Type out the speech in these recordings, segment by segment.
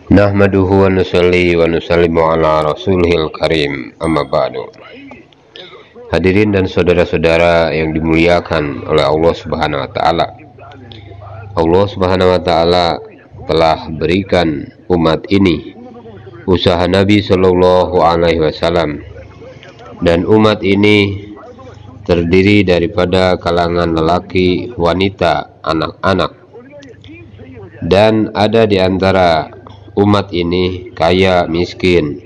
Nahmaduhu wa nusalli wa nusallimu ala rasulihil karim, amma ba'du. Hadirin dan saudara-saudara yang dimuliakan oleh Allah Subhanahu wa Ta'ala, Allah Subhanahu wa Ta'ala telah berikan umat ini usaha Nabi Shallallahu Alaihi Wasallam, dan umat ini terdiri daripada kalangan lelaki, wanita, anak-anak, dan ada di antara umat ini kaya, miskin,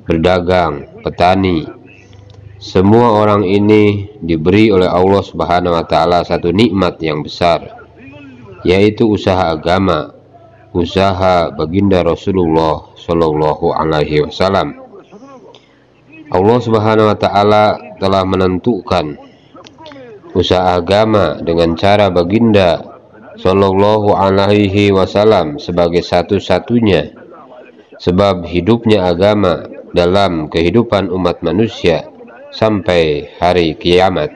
berdagang, petani. Semua orang ini diberi oleh Allah Subhanahu wa Ta'ala satu nikmat yang besar, yaitu usaha agama, usaha baginda Rasulullah Shallallahu Alaihi Wasallam. Allah Subhanahu wa Ta'ala telah menentukan usaha agama dengan cara baginda Shallallahu Alaihi Wasallam sebagai satu-satunya sebab hidupnya agama dalam kehidupan umat manusia sampai hari kiamat.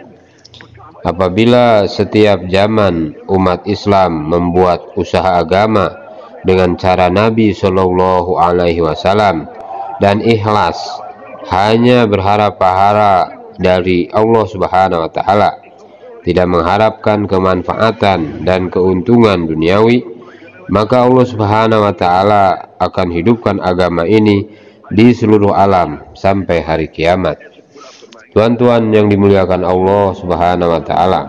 Apabila setiap zaman umat Islam membuat usaha agama dengan cara Nabi Shallallahu Alaihi Wasallam dan ikhlas, hanya berharap pahala dari Allah Subhanahu wa Ta'ala, tidak mengharapkan kemanfaatan dan keuntungan duniawi, maka Allah Subhanahu wa Ta'ala akan hidupkan agama ini di seluruh alam sampai hari kiamat. Tuan-tuan yang dimuliakan Allah Subhanahu wa Ta'ala,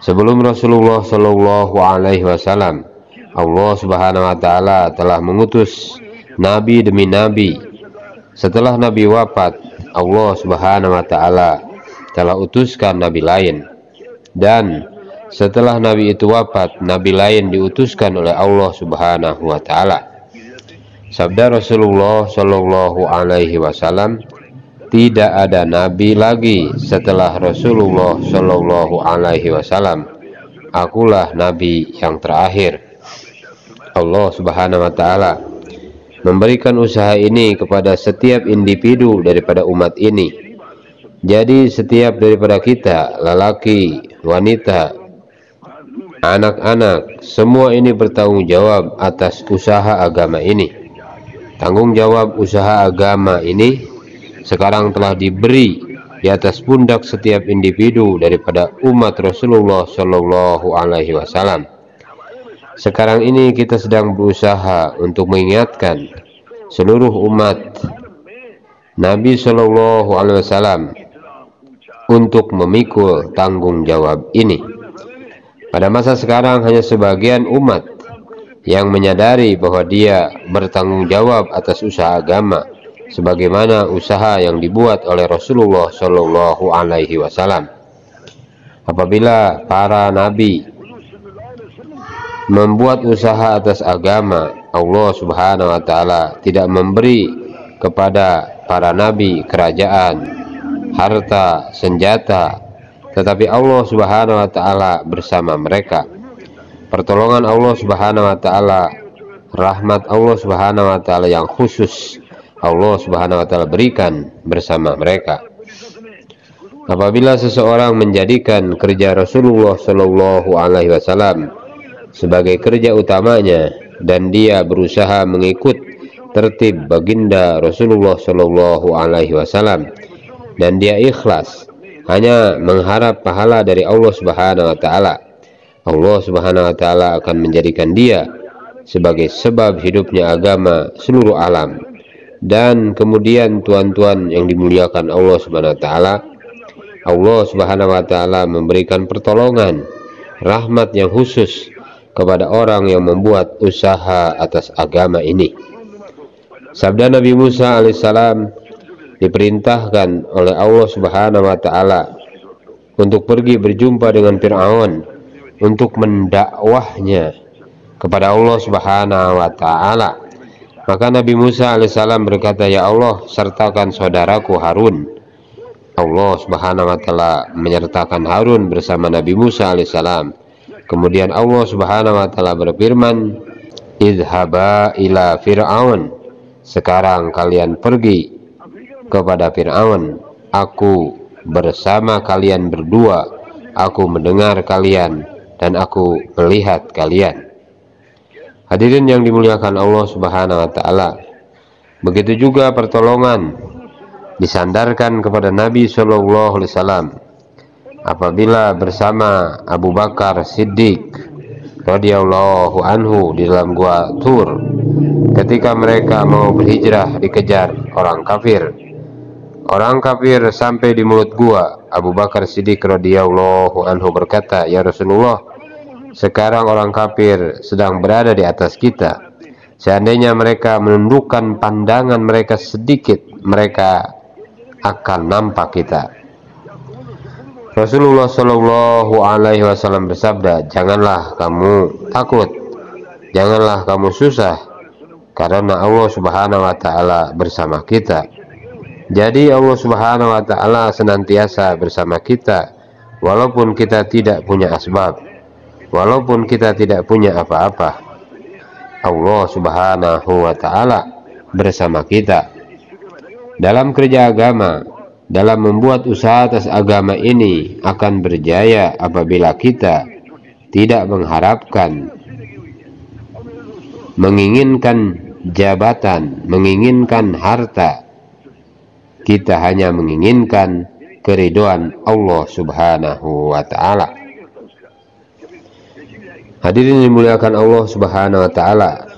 sebelum Rasulullah Shallallahu Alaihi Wasallam, Allah Subhanahu wa Ta'ala telah mengutus nabi demi nabi. Setelah nabi wafat, Allah Subhanahu wa Ta'ala telah utuskan nabi lain. Dan setelah nabi itu wafat, nabi lain diutuskan oleh Allah Subhanahu wa Ta'ala. Sabda Rasulullah Shallallahu Alaihi Wasallam, tidak ada nabi lagi setelah Rasulullah Shallallahu Alaihi Wasallam. Akulah nabi yang terakhir. Allah Subhanahu wa Ta'ala memberikan usaha ini kepada setiap individu daripada umat ini. Jadi setiap daripada kita, lelaki, wanita, anak-anak, semua ini bertanggung jawab atas usaha agama ini. Tanggung jawab usaha agama ini sekarang telah diberi di atas pundak setiap individu daripada umat Rasulullah Shallallahu Alaihi Wasallam. Sekarang ini kita sedang berusaha untuk mengingatkan seluruh umat Nabi Shallallahu Alaihi Wasallam untuk memikul tanggung jawab ini. Pada masa sekarang hanya sebagian umat yang menyadari bahwa dia bertanggung jawab atas usaha agama sebagaimana usaha yang dibuat oleh Rasulullah Shallallahu Alaihi Wasallam. Apabila para nabi membuat usaha atas agama, Allah Subhanahu wa Ta'ala tidak memberi kepada para nabi kerajaan, harta, senjata, tetapi Allah Subhanahu wa Ta'ala bersama mereka. Pertolongan Allah Subhanahu wa Ta'ala, rahmat Allah Subhanahu wa Ta'ala yang khusus Allah Subhanahu wa Ta'ala berikan bersama mereka. Apabila seseorang menjadikan kerja Rasulullah Shallallahu Alaihi Wasallam sebagai kerja utamanya dan dia berusaha mengikut tertib baginda Rasulullah Shallallahu Alaihi Wasallam, dan dia ikhlas hanya mengharap pahala dari Allah Subhanahu wa Ta'ala, Allah Subhanahu wa Ta'ala akan menjadikan dia sebagai sebab hidupnya agama seluruh alam. Dan kemudian tuan-tuan yang dimuliakan Allah Subhanahu wa Ta'ala, Allah Subhanahu wa Ta'ala memberikan pertolongan, rahmat yang khusus kepada orang yang membuat usaha atas agama ini. Sabda Nabi Musa alaihissalam diperintahkan oleh Allah Subhanahu wa Ta'ala untuk pergi berjumpa dengan Fir'aun untuk mendakwahnya kepada Allah Subhanahu wa Ta'ala. Maka Nabi Musa alaihissalam berkata, ya Allah, sertakan saudaraku Harun. Allah Subhanahu wa Ta'ala menyertakan Harun bersama Nabi Musa alaihissalam. Kemudian Allah Subhanahu wa Ta'ala berfirman, idhaba ila Fir'aun, sekarang kalian pergi kepada Fir'aun, aku bersama kalian berdua, aku mendengar kalian dan aku melihat kalian. Hadirin yang dimuliakan Allah Subhanahu wa taala, begitu juga pertolongan disandarkan kepada Nabi Shallallahu alaihi wasallam apabila bersama Abu Bakar Siddiq radhiyallahu anhu di dalam gua Tur ketika mereka mau berhijrah dikejar orang kafir. Orang kafir sampai di mulut gua. Abu Bakar Siddiq radhiyallahu anhu berkata, "Ya Rasulullah, sekarang orang kafir sedang berada di atas kita. Seandainya mereka menundukkan pandangan mereka sedikit, mereka akan nampak kita." Rasulullah Shallallahu alaihi wasallam bersabda, "Janganlah kamu takut, janganlah kamu susah, karena Allah Subhanahu wa taala bersama kita." Jadi Allah Subhanahu wa taala senantiasa bersama kita walaupun kita tidak punya asbab, walaupun kita tidak punya apa-apa. Allah Subhanahu wa taala bersama kita dalam kerja agama, dalam membuat usaha atas agama ini akan berjaya apabila kita tidak mengharapkan, menginginkan jabatan, menginginkan harta. Kita hanya menginginkan keridhaan Allah Subhanahu wa taala. Hadirin dimuliakan Allah Subhanahu wa taala,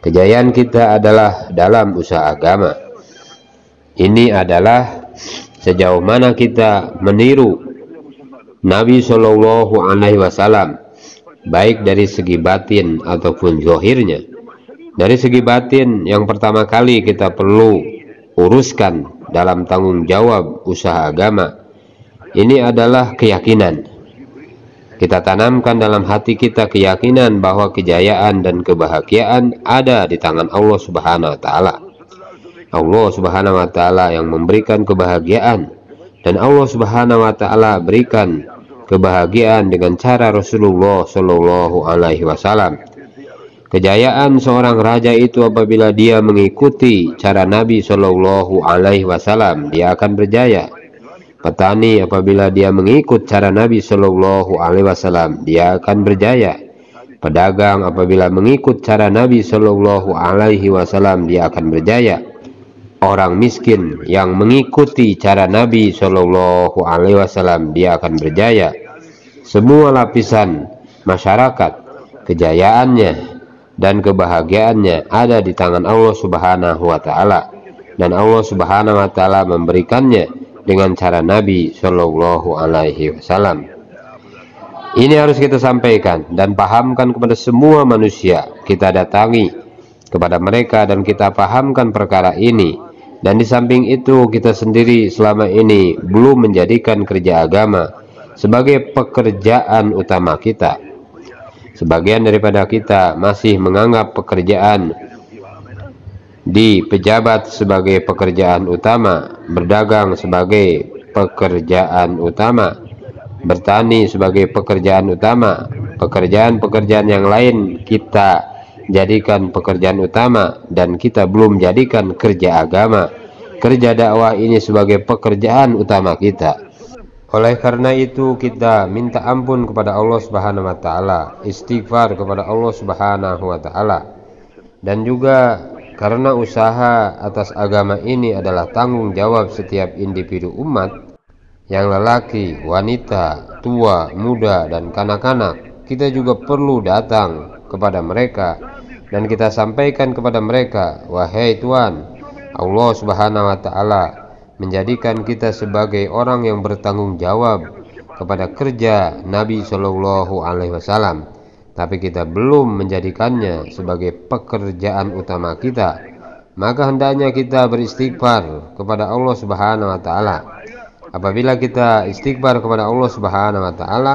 kejayaan kita adalah dalam usaha agama. Ini adalah sejauh mana kita meniru Nabi Shallallahu alaihi wasallam, baik dari segi batin ataupun zahirnya. Dari segi batin, yang pertama kali kita perlu uruskan dalam tanggung jawab usaha agama ini adalah keyakinan. Kita tanamkan dalam hati kita keyakinan bahwa kejayaan dan kebahagiaan ada di tangan Allah Subhanahu wa taala. Allah Subhanahu wa taala yang memberikan kebahagiaan, dan Allah Subhanahu wa taala berikan kebahagiaan dengan cara Rasulullah Shallallahu alaihi wasallam. Kejayaan seorang raja itu apabila dia mengikuti cara Nabi Shallallahu alaihi wasallam, dia akan berjaya. Petani apabila dia mengikut cara Nabi Shallallahu alaihi wasallam, dia akan berjaya. Pedagang apabila mengikut cara Nabi Shallallahu alaihi wasallam, dia akan berjaya. Orang miskin yang mengikuti cara Nabi Shallallahu alaihi wasallam, dia akan berjaya. Semua lapisan masyarakat, kejayaannya dan kebahagiaannya ada di tangan Allah Subhanahu wa taala, dan Allah Subhanahu wa taala memberikannya dengan cara Nabi Shallallahu alaihi wasallam. Ini harus kita sampaikan dan pahamkan kepada semua manusia. Kita datangi kepada mereka dan kita pahamkan perkara ini. Dan di samping itu, kita sendiri selama ini belum menjadikan kerja agama sebagai pekerjaan utama kita. Sebagian daripada kita masih menganggap pekerjaan di pejabat sebagai pekerjaan utama, berdagang sebagai pekerjaan utama, bertani sebagai pekerjaan utama, pekerjaan-pekerjaan yang lain kita jadikan pekerjaan utama, dan kita belum jadikan kerja agama, kerja dakwah ini sebagai pekerjaan utama kita. Oleh karena itu, kita minta ampun kepada Allah Subhanahu wa taala, istighfar kepada Allah Subhanahu wa taala. Dan juga karena usaha atas agama ini adalah tanggung jawab setiap individu umat, yang lelaki, wanita, tua, muda, dan kanak-kanak, kita juga perlu datang kepada mereka dan kita sampaikan kepada mereka, "Wahai Tuhan, Allah Subhanahu wa taala menjadikan kita sebagai orang yang bertanggung jawab kepada kerja Nabi Shallallahu alaihi wasallam, tapi kita belum menjadikannya sebagai pekerjaan utama kita. Maka hendaknya kita beristighfar kepada Allah Subhanahu wa taala. Apabila kita istighfar kepada Allah Subhanahu wa taala,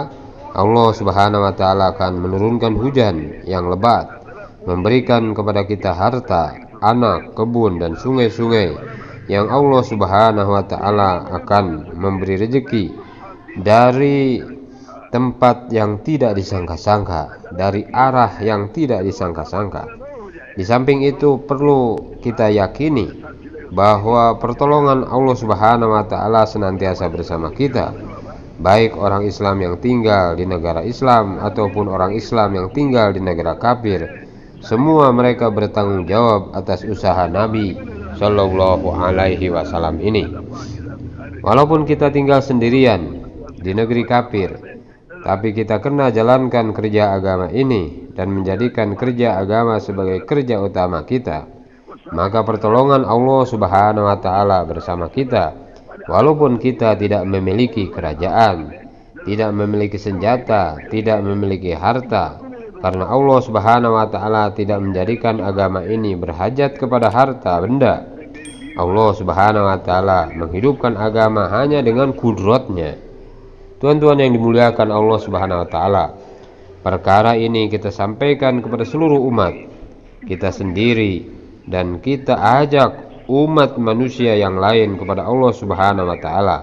Allah Subhanahu wa taala akan menurunkan hujan yang lebat, memberikan kepada kita harta, anak, kebun, dan sungai-sungai, yang Allah Subhanahu wa taala akan memberi rezeki dari tempat yang tidak disangka-sangka, dari arah yang tidak disangka-sangka. Di samping itu, perlu kita yakini bahwa pertolongan Allah Subhanahu wa taala senantiasa bersama kita, baik orang Islam yang tinggal di negara Islam ataupun orang Islam yang tinggal di negara kafir. semua mereka bertanggung jawab atas usaha Nabi Shallallahu Alaihi Wasallam ini. Walaupun kita tinggal sendirian di negeri kafir, tapi kita kena jalankan kerja agama ini dan menjadikan kerja agama sebagai kerja utama kita. Maka pertolongan Allah Subhanahu wa Ta'ala bersama kita, walaupun kita tidak memiliki kerajaan, tidak memiliki senjata, tidak memiliki harta, karena Allah Subhanahu wa Ta'ala tidak menjadikan agama ini berhajat kepada harta benda. Allah Subhanahu wa Ta'ala menghidupkan agama hanya dengan kudratnya. Tuan-tuan yang dimuliakan Allah Subhanahu wa Ta'ala, perkara ini kita sampaikan kepada seluruh umat, kita sendiri, dan kita ajak umat manusia yang lain kepada Allah Subhanahu wa Ta'ala.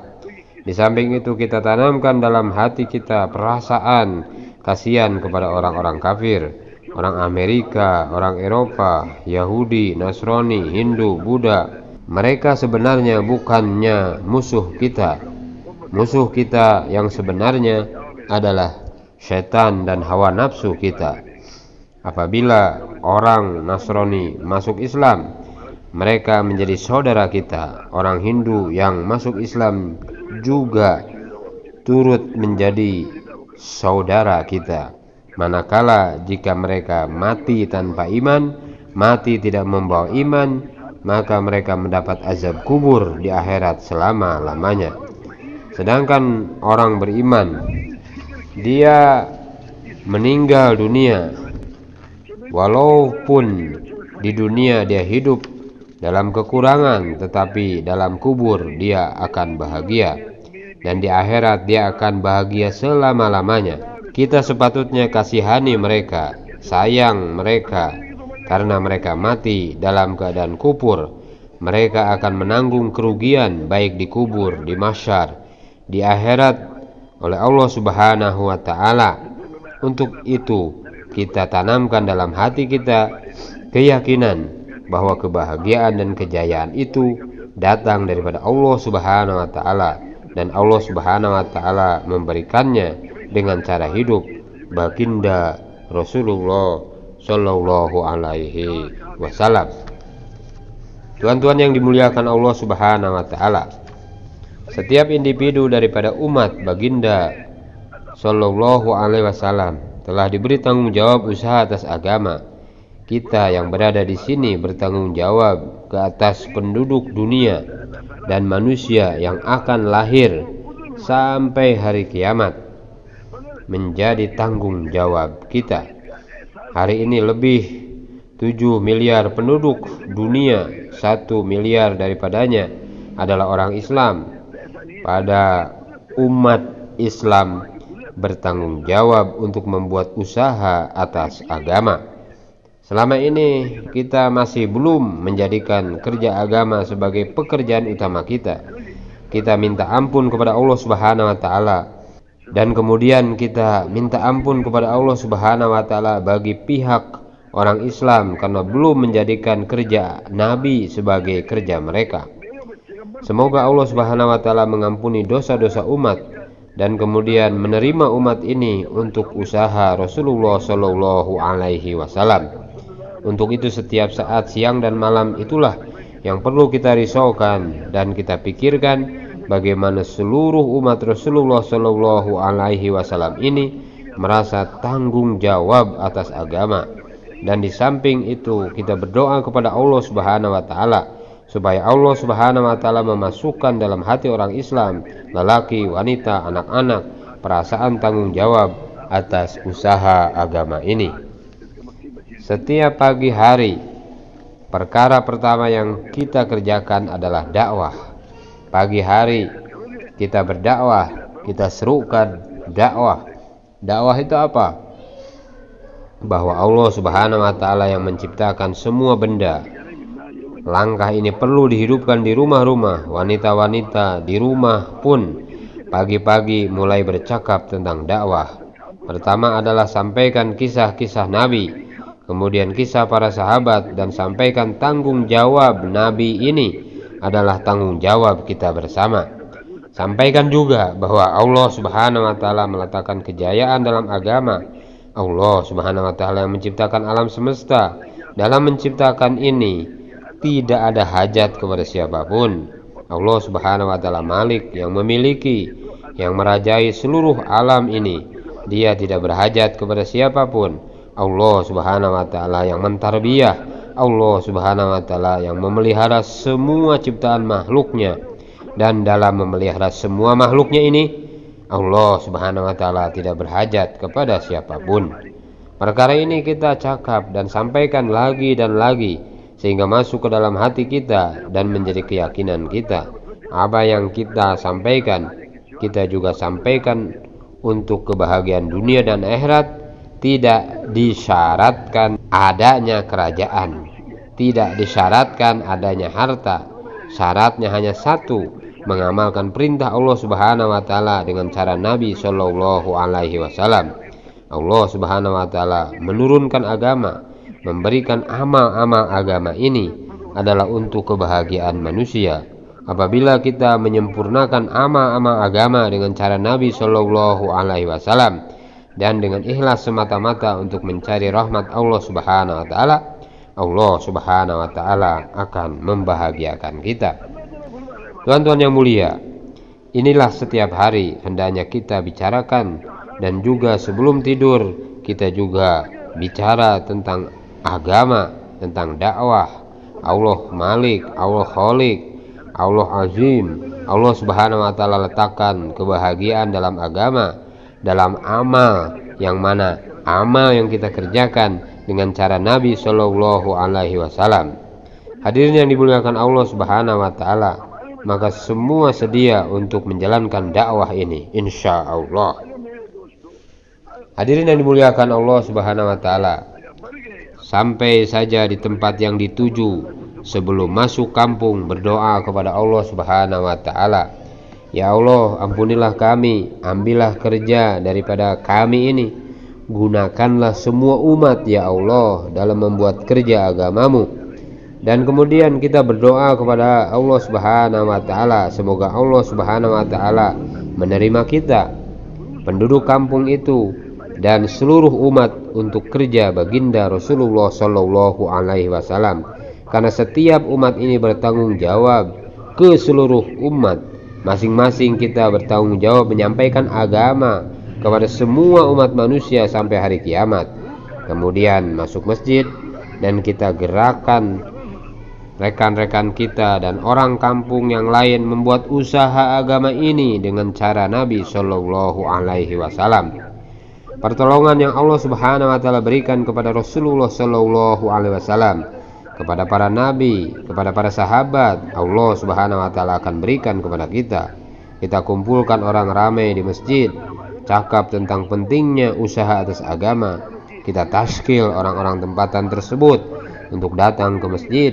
Di samping itu kita tanamkan dalam hati kita perasaan kasihan kepada orang-orang kafir, orang Amerika, orang Eropa, Yahudi, Nasrani, Hindu, Buddha. Mereka sebenarnya bukannya musuh kita. Musuh kita yang sebenarnya adalah setan dan hawa nafsu kita. Apabila orang Nasrani masuk Islam, mereka menjadi saudara kita. Orang Hindu yang masuk Islam juga turut menjadi saudara kita. Manakala jika mereka mati tanpa iman, mati tidak membawa iman, maka mereka mendapat azab kubur di akhirat selama-lamanya. Sedangkan orang beriman, dia meninggal dunia, walaupun di dunia dia hidup dalam kekurangan, tetapi dalam kubur dia akan bahagia, dan di akhirat dia akan bahagia selama-lamanya. Kita sepatutnya kasihani mereka, sayang mereka, karena mereka mati dalam keadaan kufur. Mereka akan menanggung kerugian baik di kubur, di mahsyar, di akhirat oleh Allah Subhanahu wa Ta'ala. Untuk itu kita tanamkan dalam hati kita keyakinan bahwa kebahagiaan dan kejayaan itu datang daripada Allah Subhanahu wa Ta'ala, dan Allah Subhanahu wa Ta'ala memberikannya dengan cara hidup baginda Rasulullah Shallallahu Alaihi Wasallam. Tuan-tuan yang dimuliakan Allah Subhanahu wa Ta'ala, setiap individu daripada umat baginda Shallallahu Alaihi Wasallam telah diberi tanggung jawab usaha atas agama. Kita yang berada di sini bertanggung jawab ke atas penduduk dunia dan manusia yang akan lahir sampai hari kiamat. Menjadi tanggung jawab kita. Hari ini lebih 7 miliar penduduk dunia, 1 miliar daripadanya adalah orang Islam. Pada umat Islam bertanggung jawab untuk membuat usaha atas agama. Selama ini kita masih belum menjadikan kerja agama sebagai pekerjaan utama kita. Kita minta ampun kepada Allah Subhanahu wa Ta'ala, dan kemudian kita minta ampun kepada Allah Subhanahu wa Ta'ala bagi pihak orang Islam karena belum menjadikan kerja Nabi sebagai kerja mereka. Semoga Allah Subhanahu wa Ta'ala mengampuni dosa-dosa umat dan kemudian menerima umat ini untuk usaha Rasulullah Shallallahu Alaihi Wasallam. Untuk itu setiap saat, siang dan malam, itulah yang perlu kita risaukan dan kita pikirkan, bagaimana seluruh umat Rasulullah Shallallahu Alaihi Wasallam ini merasa tanggung jawab atas agama. Dan di samping itu kita berdoa kepada Allah Subhanahu wa Ta'ala supaya Allah Subhanahu wa Ta'ala memasukkan dalam hati orang Islam, lelaki, wanita, anak-anak, perasaan tanggung jawab atas usaha agama ini. Setiap pagi hari, perkara pertama yang kita kerjakan adalah dakwah. Pagi hari kita berdakwah, kita serukan dakwah. Dakwah itu apa? Bahwa Allah Subhanahu wa Ta'ala yang menciptakan semua benda. Langkah ini perlu dihidupkan di rumah-rumah. Wanita-wanita di rumah pun pagi-pagi mulai bercakap tentang dakwah. Pertama adalah sampaikan kisah-kisah Nabi, kemudian kisah para sahabat, dan sampaikan tanggung jawab Nabi ini adalah tanggung jawab kita bersama. Sampaikan juga bahwa Allah Subhanahu wa Ta'ala meletakkan kejayaan dalam agama Allah Subhanahu wa Ta'ala yang menciptakan alam semesta. Dalam menciptakan ini tidak ada hajat kepada siapapun. Allah Subhanahu wa Ta'ala Malik yang memiliki, yang merajai seluruh alam ini. Dia tidak berhajat kepada siapapun. Allah Subhanahu wa Ta'ala yang mentarbiyah. Allah Subhanahu wa Ta'ala yang memelihara semua ciptaan makhluknya. Dan dalam memelihara semua makhluknya ini, Allah Subhanahu wa Ta'ala tidak berhajat kepada siapapun. Perkara ini kita cakap dan sampaikan lagi dan lagi, sehingga masuk ke dalam hati kita dan menjadi keyakinan kita. Apa yang kita sampaikan, kita juga sampaikan untuk kebahagiaan dunia dan akhirat. Tidak disyaratkan adanya kerajaan, tidak disyaratkan adanya harta. Syaratnya hanya satu, mengamalkan perintah Allah Subhanahu wa Ta'ala dengan cara Nabi Shallallahu Alaihi Wasallam. Allah Subhanahu wa Ta'ala menurunkan agama, memberikan amal-amal agama ini adalah untuk kebahagiaan manusia. Apabila kita menyempurnakan amal-amal agama dengan cara Nabi Shallallahu Alaihi Wasallam dan dengan ikhlas semata-mata untuk mencari rahmat Allah Subhanahu wa Ta'ala, Allah Subhanahu wa Ta'ala akan membahagiakan kita. Tuan-tuan yang mulia, inilah setiap hari hendaknya kita bicarakan, dan juga sebelum tidur kita juga bicara tentang agama, tentang dakwah. Allah Malik, Allah Khalik, Allah Azim. Allah Subhanahu wa Ta'ala letakkan kebahagiaan dalam agama, dalam amal, yang mana amal yang kita kerjakan dengan cara Nabi Shallallahu Alaihi Wasallam. Hadirin yang dimuliakan Allah Subhanahu wa Ta'ala, maka semua sedia untuk menjalankan dakwah ini, insya Allah. Hadirin yang dimuliakan Allah Subhanahu wa Ta'ala, sampai saja di tempat yang dituju, sebelum masuk kampung berdoa kepada Allah Subhanahu wa Ta'ala, ya Allah, ampunilah kami, ambillah kerja daripada kami ini, gunakanlah semua umat ya Allah dalam membuat kerja agamamu. Dan kemudian kita berdoa kepada Allah Subhanahu wa Ta'ala, semoga Allah Subhanahu wa Ta'ala menerima kita, penduduk kampung itu, dan seluruh umat untuk kerja baginda Rasulullah Shallallahu Alaihi Wasallam. Karena setiap umat ini bertanggung jawab ke seluruh umat. Masing-masing kita bertanggung jawab menyampaikan agama kepada semua umat manusia sampai hari kiamat. Kemudian masuk masjid dan kita gerakan rekan-rekan kita dan orang kampung yang lain membuat usaha agama ini dengan cara Nabi Shallallahu Alaihi Wasallam. Pertolongan yang Allah Subhanahu wa Ta'ala berikan kepada Rasulullah Shallallahu Alaihi Wasallam, kepada para nabi, kepada para sahabat, Allah Subhanahu wa Ta'ala akan berikan kepada kita. Kita kumpulkan orang ramai di masjid, cakap tentang pentingnya usaha atas agama. Kita taskil orang-orang tempatan tersebut untuk datang ke masjid.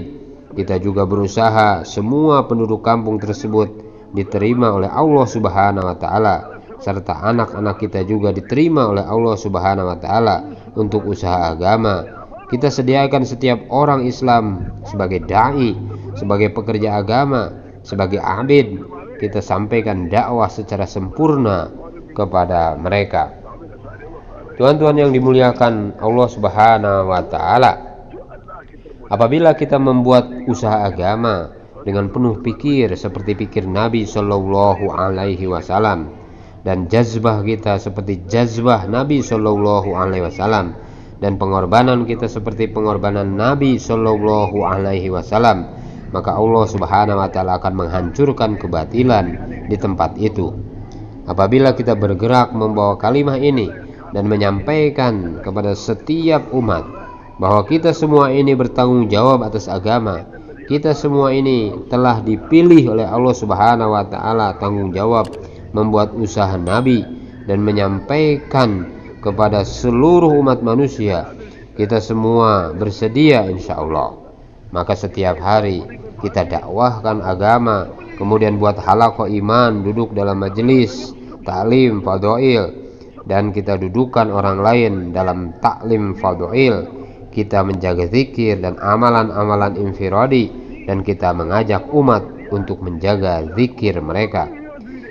Kita juga berusaha semua penduduk kampung tersebut diterima oleh Allah Subhanahu wa Ta'ala, serta anak-anak kita juga diterima oleh Allah Subhanahu wa Ta'ala untuk usaha agama. Kita sediakan setiap orang Islam sebagai dai, sebagai pekerja agama, sebagai abid. Kita sampaikan dakwah secara sempurna kepada mereka. Tuan-tuan yang dimuliakan Allah Subhanahu wa Ta'ala, apabila kita membuat usaha agama dengan penuh pikir seperti pikir Nabi Shallallahu Alaihi Wasallam, dan jazbah kita seperti jazbah Nabi Shallallahu Alaihi Wasallam, dan pengorbanan kita seperti pengorbanan Nabi Shallallahu Alaihi Wasallam, maka Allah Subhanahu wa Ta'ala akan menghancurkan kebatilan di tempat itu. Apabila kita bergerak membawa kalimat ini dan menyampaikan kepada setiap umat bahwa kita semua ini bertanggung jawab atas agama, kita semua ini telah dipilih oleh Allah Subhanahu wa Ta'ala tanggung jawab membuat usaha Nabi dan menyampaikan kepada seluruh umat manusia, kita semua bersedia insya Allah. Maka setiap hari kita dakwahkan agama, kemudian buat halaqah iman, duduk dalam majelis taklim fadhail, dan kita dudukkan orang lain dalam taklim fadhail. Kita menjaga zikir dan amalan-amalan infiradi, dan kita mengajak umat untuk menjaga zikir mereka.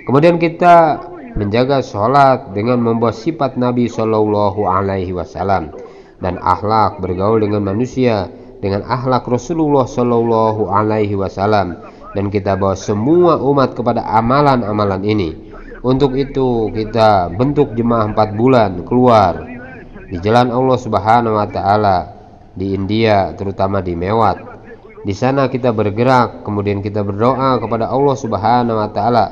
Kemudian kita menjaga sholat dengan membawa sifat Nabi Shallallahu Alaihi Wasallam, dan akhlak bergaul dengan manusia dengan akhlak Rasulullah Shallallahu Alaihi Wasallam, dan kita bawa semua umat kepada amalan-amalan ini. Untuk itu kita bentuk jemaah 4 bulan keluar di jalan Allah Subhanahu Wa Taala di India, terutama di Mewat. Di sana kita bergerak, kemudian kita berdoa kepada Allah Subhanahu Wa Taala.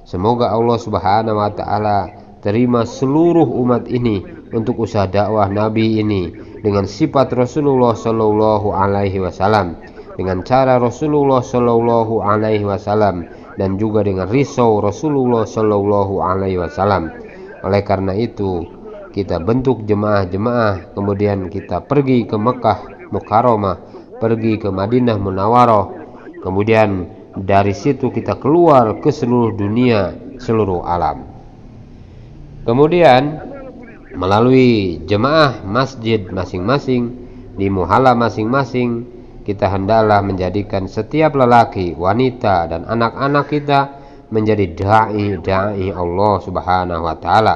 Semoga Allah Subhanahu Wa Taala terima seluruh umat ini untuk usaha dakwah Nabi ini dengan sifat Rasulullah Shallallahu Alaihi Wasallam, dengan cara Rasulullah Shallallahu Alaihi Wasallam, dan juga dengan risau Rasulullah Shallallahu Alaihi Wasallam. Oleh karena itu kita bentuk jemaah-jemaah, kemudian kita pergi ke Mekah Mukarramah, pergi ke Madinah Munawwarah, kemudian dari situ kita keluar ke seluruh dunia, seluruh alam. Kemudian melalui jemaah masjid masing-masing di muhala masing-masing, kita hendaklah menjadikan setiap lelaki, wanita, dan anak-anak kita menjadi dai Allah Subhanahu Wa Taala,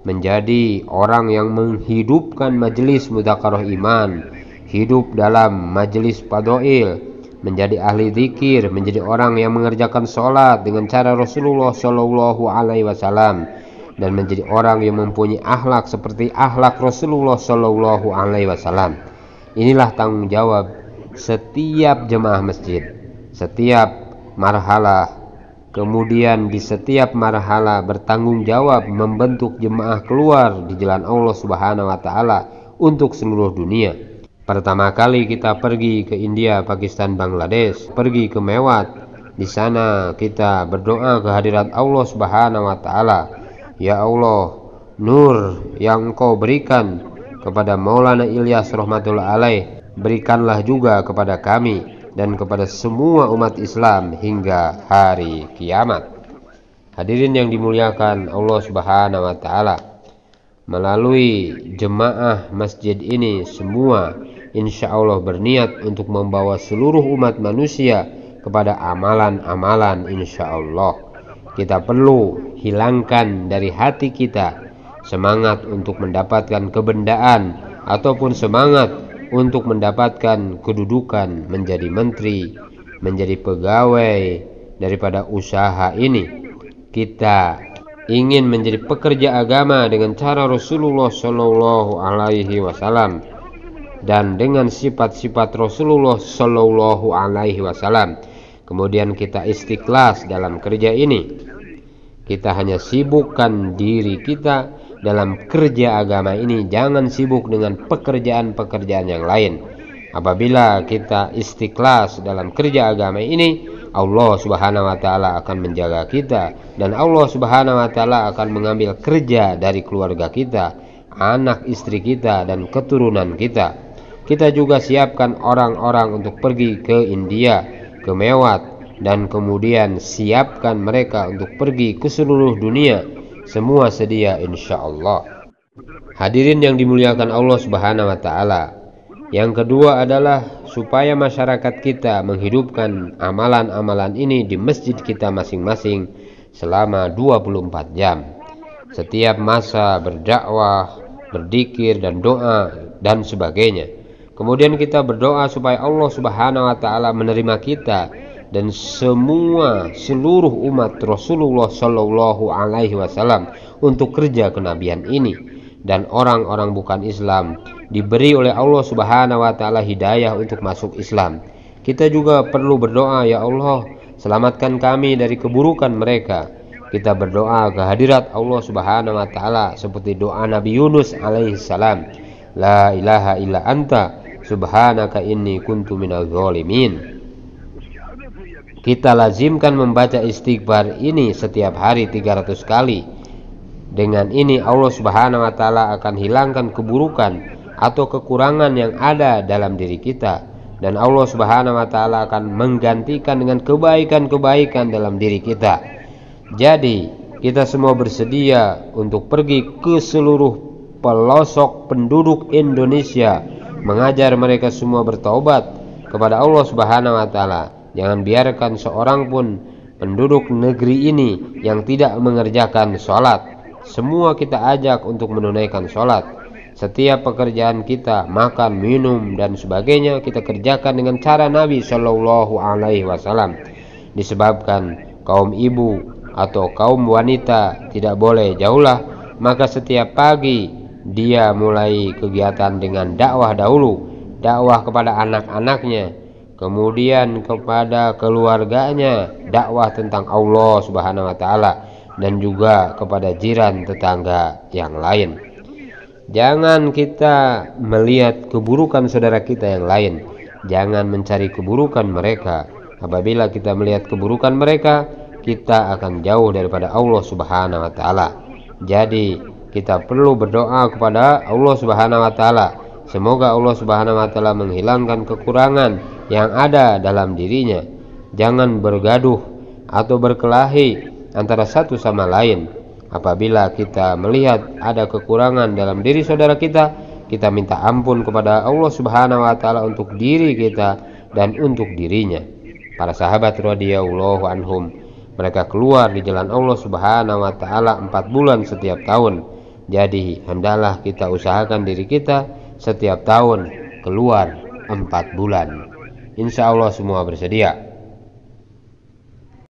menjadi orang yang menghidupkan majelis mudzakarah iman, hidup dalam majelis fadhail, menjadi ahli zikir, menjadi orang yang mengerjakan sholat dengan cara Rasulullah Shallallahu Alaihi Wasallam, dan menjadi orang yang mempunyai akhlak seperti akhlak Rasulullah Shallallahu Alaihi Wasallam. Inilah tanggung jawab setiap jemaah masjid, setiap marhalah. Kemudian di setiap marhalah bertanggung jawab membentuk jemaah keluar di jalan Allah Subhanahu Wa Taala untuk seluruh dunia. Pertama kali kita pergi ke India, Pakistan, Bangladesh, pergi ke Mewat. Di sana kita berdoa kehadirat Allah Subhanahu Wa Taala. Ya Allah, nur yang Engkau berikan kepada Maulana Ilyas rahmatullah alaih, berikanlah juga kepada kami dan kepada semua umat Islam hingga hari kiamat. Hadirin yang dimuliakan Allah Subhanahu Wa Taala, melalui jemaah masjid ini semua insya Allah berniat untuk membawa seluruh umat manusia kepada amalan-amalan. Insya Allah kita perlu hilangkan dari hati kita semangat untuk mendapatkan kebendaan ataupun semangat untuk mendapatkan kedudukan menjadi menteri, menjadi pegawai daripada usaha ini. Kita ingin menjadi pekerja agama dengan cara Rasulullah Shallallahu Alaihi Wasallam dan dengan sifat-sifat Rasulullah Shallallahu Alaihi Wasallam. Kemudian kita istikhlas dalam kerja ini. Kita hanya sibukkan diri kita dalam kerja agama ini, jangan sibuk dengan pekerjaan-pekerjaan yang lain. Apabila kita istikhlas dalam kerja agama ini, Allah Subhanahu Wa Taala akan menjaga kita, dan Allah Subhanahu Wa Taala akan mengambil kerja dari keluarga kita, anak istri kita, dan keturunan kita. Kita juga siapkan orang-orang untuk pergi ke India, ke Mewat, dan kemudian siapkan mereka untuk pergi ke seluruh dunia. Semua sedia insya Allah. Hadirin yang dimuliakan Allah Subhanahu Wa Taala, yang kedua adalah supaya masyarakat kita menghidupkan amalan-amalan ini di masjid kita masing-masing selama 24 jam. Setiap masa berdakwah, berzikir, dan doa, dan sebagainya. Kemudian kita berdoa supaya Allah Subhanahu Wa Taala menerima kita dan seluruh umat Rasulullah Shallallahu Alaihi Wasallam untuk kerja kenabian ini, dan orang-orang bukan Islam diberi oleh Allah Subhanahu Wa Taala hidayah untuk masuk Islam. Kita juga perlu berdoa, ya Allah, selamatkan kami dari keburukan mereka. Kita berdoa kehadirat Allah Subhanahu Wa Taala seperti doa Nabi Yunus alaihi salam, la ilaha illa anta subhanaka inni kuntu minadz zalimin. Kita lazimkan membaca istighfar ini setiap hari 300 kali. Dengan ini Allah Subhanahu Wa Taala akan hilangkan keburukan atau kekurangan yang ada dalam diri kita, dan Allah Subhanahu Wa Taala akan menggantikan dengan kebaikan-kebaikan dalam diri kita. Jadi kita semua bersedia untuk pergi ke seluruh pelosok penduduk Indonesia, mengajar mereka semua bertaubat kepada Allah Subhanahu Wa Taala. Jangan biarkan seorang pun penduduk negeri ini yang tidak mengerjakan sholat. Semua kita ajak untuk menunaikan sholat. Setiap pekerjaan kita, makan, minum, dan sebagainya, kita kerjakan dengan cara Nabi Shallallahu Alaihi Wasallam. Disebabkan kaum ibu atau kaum wanita tidak boleh jauhlah, maka setiap pagi dia mulai kegiatan dengan dakwah dahulu, dakwah kepada anak-anaknya, kemudian kepada keluarganya, dakwah tentang Allah Subhanahu wa taala, dan juga kepada jiran tetangga yang lain. Jangan kita melihat keburukan saudara kita yang lain, jangan mencari keburukan mereka. Apabila kita melihat keburukan mereka, kita akan jauh daripada Allah Subhanahu wa taala. Jadi kita perlu berdoa kepada Allah Subhanahu wa taala, semoga Allah Subhanahu wa taala menghilangkan kekurangan yang ada dalam dirinya. Jangan bergaduh atau berkelahi antara satu sama lain. Apabila kita melihat ada kekurangan dalam diri saudara kita, kita minta ampun kepada Allah Subhanahu wa taala untuk diri kita dan untuk dirinya. Para sahabat radhiyallahu anhum, mereka keluar di jalan Allah Subhanahu wa taala 4 bulan setiap tahun. Jadi hendaklah kita usahakan diri kita setiap tahun keluar 4 bulan. Insya Allah semua bersedia.